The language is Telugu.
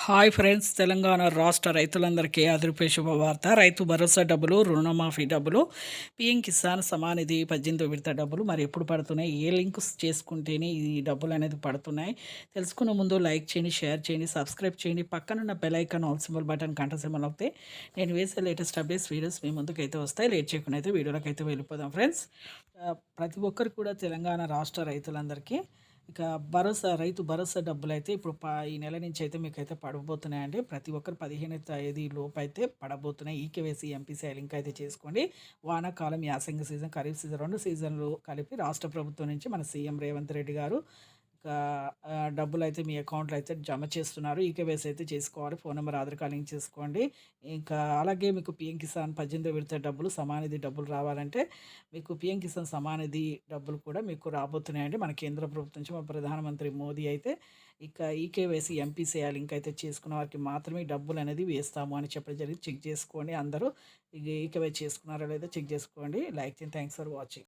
హాయ్ ఫ్రెండ్స్, తెలంగాణ రాష్ట్ర రైతులందరికీ అదిరిపే శుభవార్త. రైతు భరోసా డబ్బులు, రుణమాఫీ డబ్బులు, పీఎం కిసాన్ సమానిధి 18వ విడత డబ్బులు మరి ఎప్పుడు పడుతున్నాయి, ఏ లింక్స్ చేసుకుంటేనే ఈ డబ్బులు అనేది పడుతున్నాయి తెలుసుకునే ముందు లైక్ చేయండి, షేర్ చేయండి, సబ్స్క్రైబ్ చేయండి. పక్కనున్న bell icon all symbol button గంట సింబల్ నొక్కితే నేను వేసే లేటెస్ట్ అప్డేట్స్ వీడియోస్ మీ ముందుకైతే వస్తాయి. లేట్ చేయకుండా అయితే వీడియోలోకి అయితే వెళ్ళిపోదాం ఫ్రెండ్స్. ప్రతి ఒక్కరు కూడా తెలంగాణ రాష్ట్ర రైతులందరికీ ఇక రైతు భరోసా డబ్బులు అయితే ఇప్పుడు ఈ నెల నుంచి అయితే మీకు అయితే పడబోతున్నాయండి. ప్రతి ఒక్కరు 15వ తేదీ లోపు అయితే పడబోతున్నాయి. ఈకేవైసీ ఎంపీసీ లింక్ అయితే చేసుకోండి. వానాకాలం, యాసంగి సీజన్, ఖరీఫ్ సీజన్ 2 సీజన్లు కలిపి రాష్ట్ర ప్రభుత్వం నుంచి మన సీఎం రేవంత్ రెడ్డి గారు డబ్బులు అయితే మీ అకౌంట్లో అయితే జమ చేస్తున్నారు. ఈకేవైసీ అయితే చేసుకోవాలి. Phone number, Aadhaar card link చేసుకోండి. ఇంకా అలాగే మీకు పీఎం కిసాన్ 18వ విడత డబ్బులు, సమానిధి డబ్బులు రావాలంటే మీకు పీఎం కిసాన్ సమానిధి డబ్బులు కూడా మీకు రాబోతున్నాయండి. మన కేంద్ర ప్రభుత్వం నుంచి మన ప్రధానమంత్రి మోదీ అయితే ఇక ఈకేవైసీ ఎంపీసీ లింక్ అయితే చేసుకున్న వారికి మాత్రమే డబ్బులు అనేది వేస్తాము అని చెప్పడం జరిగింది. చెక్ చేసుకోండి. అందరూ ఈకేవైసీ చేసుకున్నారో లేదో చెక్ చేసుకోండి. లైక్ చేయండి. Thanks for watching.